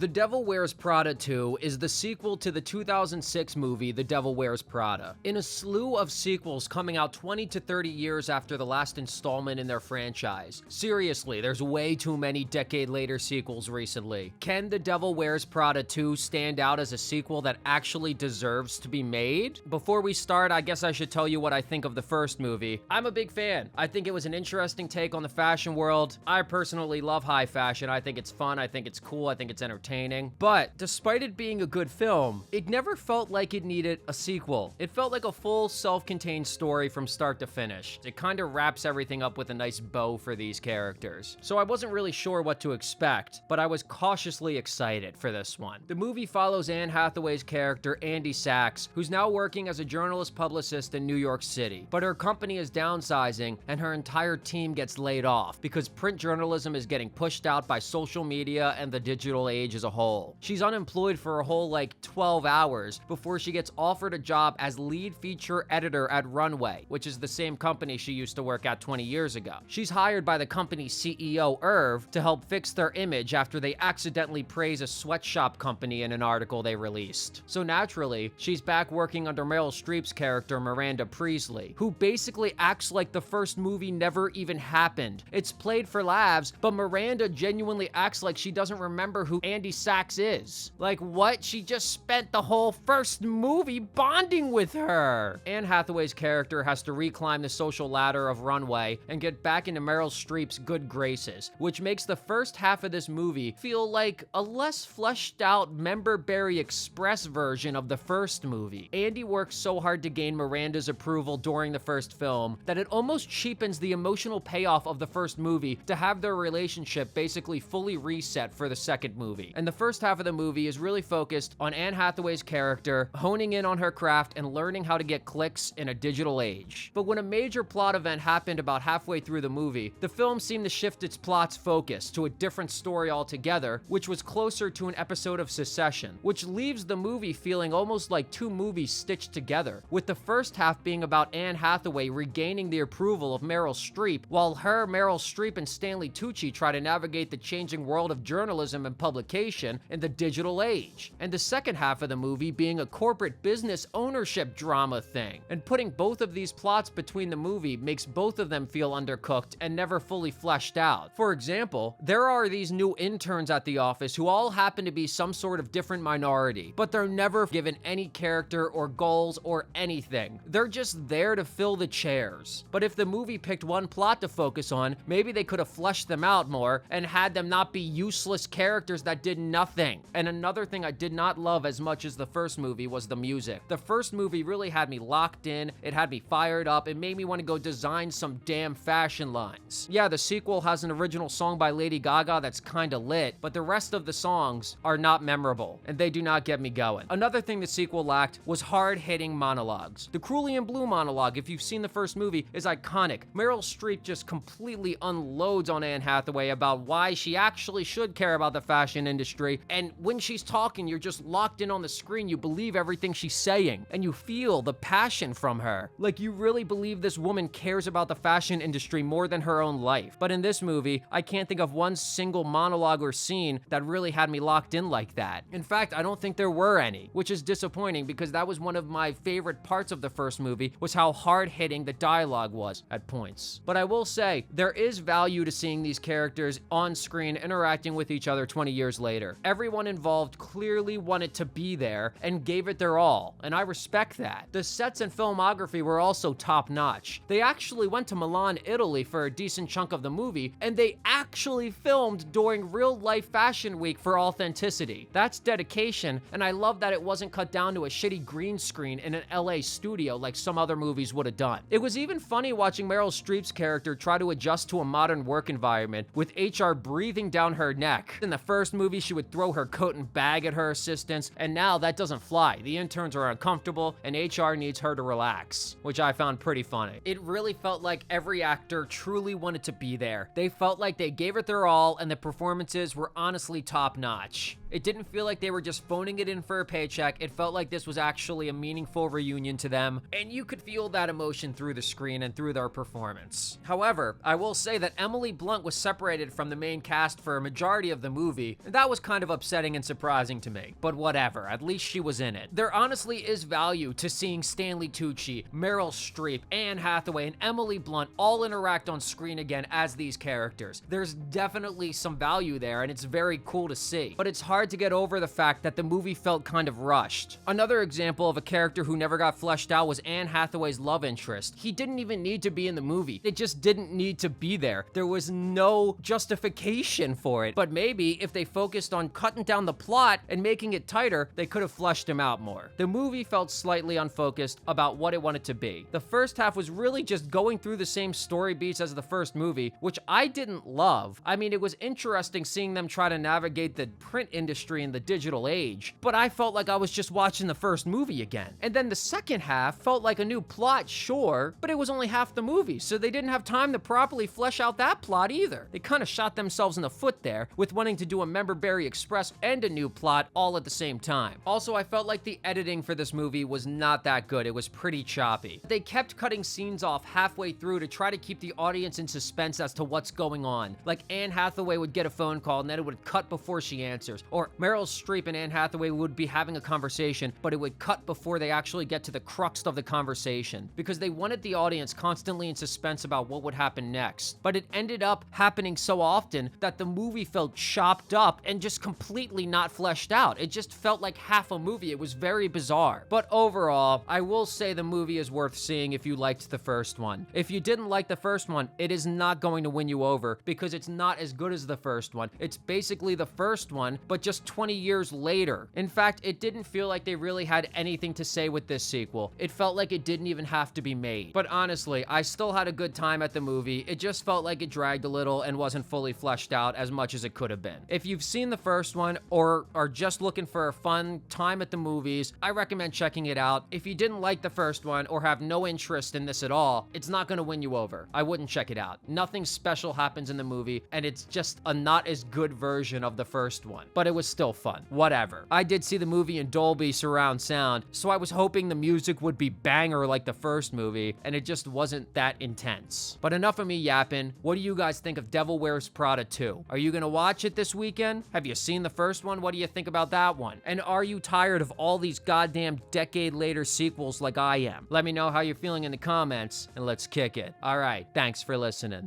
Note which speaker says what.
Speaker 1: The Devil Wears Prada 2 is the sequel to the 2006 movie The Devil Wears Prada. In a slew of sequels coming out 20 to 30 years after the last installment in their franchise. Seriously, there's way too many decade-later sequels recently. Can The Devil Wears Prada 2 stand out as a sequel that actually deserves to be made? Before we start, I guess I should tell you what I think of the first movie. I'm a big fan. I think it was an interesting take on the fashion world. I personally love high fashion. I think it's fun. I think it's cool. I think it's entertaining. But despite it being a good film, it never felt like it needed a sequel. It felt like a full self-contained story from start to finish. It kind of wraps everything up with a nice bow for these characters. So I wasn't really sure what to expect, but I was cautiously excited for this one. The movie follows Anne Hathaway's character, Andy Sachs, who's now working as a journalist publicist in New York City. But her company is downsizing and her entire team gets laid off because print journalism is getting pushed out by social media and the digital age as a whole. She's unemployed for a whole 12 hours before she gets offered a job as lead feature editor at Runway, which is the same company she used to work at 20 years ago. She's hired by the company's CEO, Irv, to help fix their image after they accidentally praise a sweatshop company in an article they released. So naturally, she's back working under Meryl Streep's character, Miranda Priestley, who basically acts like the first movie never even happened. It's played for laughs, but Miranda genuinely acts like she doesn't remember who Andy Sachs is. Like, what? She just spent the whole first movie bonding with her. Anne Hathaway's character has to reclimb the social ladder of Runway and get back into Meryl Streep's good graces, which makes the first half of this movie feel like a less fleshed out Member Berry Express version of the first movie. Andy works so hard to gain Miranda's approval during the first film that it almost cheapens the emotional payoff of the first movie to have their relationship basically fully reset for the second movie. And the first half of the movie is really focused on Anne Hathaway's character honing in on her craft and learning how to get clicks in a digital age. But when a major plot event happened about halfway through the movie, the film seemed to shift its plot's focus to a different story altogether, which was closer to an episode of Succession, which leaves the movie feeling almost like two movies stitched together, with the first half being about Anne Hathaway regaining the approval of Meryl Streep, while her, Meryl Streep, and Stanley Tucci try to navigate the changing world of journalism and publication in the digital age, and the second half of the movie being a corporate business ownership drama thing. And putting both of these plots between the movie makes both of them feel undercooked and never fully fleshed out. For example, there are these new interns at the office who all happen to be some sort of different minority, but they're never given any character or goals or anything. They're just there to fill the chairs. But if the movie picked one plot to focus on, maybe they could have fleshed them out more and had them not be useless characters that did nothing. And another thing I did not love as much as the first movie was the music. The first movie really had me locked in, it had me fired up, it made me want to go design some damn fashion lines. Yeah, the sequel has an original song by Lady Gaga that's kinda lit, but the rest of the songs are not memorable, and they do not get me going. Another thing the sequel lacked was hard-hitting monologues. The Cruelly in Blue monologue, if you've seen the first movie, is iconic. Meryl Streep just completely unloads on Anne Hathaway about why she actually should care about the fashion industry, and when she's talking, you're just locked in on the screen. You believe everything she's saying, and you feel the passion from her. Like, you really believe this woman cares about the fashion industry more than her own life. But in this movie, I can't think of one single monologue or scene that really had me locked in like that. In fact, I don't think there were any, which is disappointing because that was one of my favorite parts of the first movie, was how hard-hitting the dialogue was at points. But I will say, there is value to seeing these characters on screen interacting with each other 20 years later. Everyone involved clearly wanted to be there and gave it their all, and I respect that. The sets and filmography were also top-notch. They actually went to Milan, Italy for a decent chunk of the movie, and they actually filmed during real-life Fashion Week for authenticity. That's dedication, and I love that it wasn't cut down to a shitty green screen in an LA studio like some other movies would have done. It was even funny watching Meryl Streep's character try to adjust to a modern work environment with HR breathing down her neck. In the first movie, she would throw her coat and bag at her assistants, and now that doesn't fly. The interns are uncomfortable, and HR needs her to relax, which I found pretty funny. It really felt like every actor truly wanted to be there. They felt like they gave it their all, and the performances were honestly top-notch. It didn't feel like they were just phoning it in for a paycheck. It felt like this was actually a meaningful reunion to them, and you could feel that emotion through the screen and through their performance. However, I will say that Emily Blunt was separated from the main cast for a majority of the movie, and that was kind of upsetting and surprising to me. But whatever, at least she was in it. There honestly is value to seeing Stanley Tucci, Meryl Streep, Anne Hathaway, and Emily Blunt all interact on screen again as these characters. There's definitely some value there, and it's very cool to see. But it's hard to get over the fact that the movie felt kind of rushed. Another example of a character who never got fleshed out was Anne Hathaway's love interest. He didn't even need to be in the movie. It just didn't need to be there. There was no justification for it. But maybe if they focused on cutting down the plot and making it tighter, they could have fleshed him out more. The movie felt slightly unfocused about what it wanted to be. The first half was really just going through the same story beats as the first movie, which I didn't love. I mean, it was interesting seeing them try to navigate the print industry in the digital age, but I felt like I was just watching the first movie again. And then the second half felt like a new plot, sure, but it was only half the movie, so they didn't have time to properly flesh out that plot either. They kind of shot themselves in the foot there with wanting to do a Memberberry Express and a new plot all at the same time. Also, I felt like the editing for this movie was not that good. It was pretty choppy. They kept cutting scenes off halfway through to try to keep the audience in suspense as to what's going on. Like Anne Hathaway would get a phone call and then it would cut before she answers. Or Meryl Streep and Anne Hathaway would be having a conversation, but it would cut before they actually get to the crux of the conversation, because they wanted the audience constantly in suspense about what would happen next. But it ended up happening so often that the movie felt chopped up and just completely not fleshed out. It just felt like half a movie. It was very bizarre. But overall, I will say the movie is worth seeing if you liked the first one. If you didn't like the first one, it is not going to win you over because it's not as good as the first one. It's basically the first one, but just 20 years later. In fact, it didn't feel like they really had anything to say with this sequel. It felt like it didn't even have to be made. But honestly, I still had a good time at the movie. It just felt like it dragged a little and wasn't fully fleshed out as much as it could have been. If you've seen the first one or are just looking for a fun time at the movies, I recommend checking it out. If you didn't like the first one or have no interest in this at all, it's not going to win you over. I wouldn't check it out. Nothing special happens in the movie, and it's just a not as good version of the first one. But it was still fun. Whatever. I did see the movie in Dolby surround sound, so I was hoping the music would be banger like the first movie, and it just wasn't that intense. But enough of me yapping. What do you guys think of Devil Wears Prada 2? Are you gonna watch it this weekend? Have you seen the first one? What do you think about that one? And are you tired of all these goddamn decade-later sequels like I am? Let me know how you're feeling in the comments, and let's kick it. All right, thanks for listening.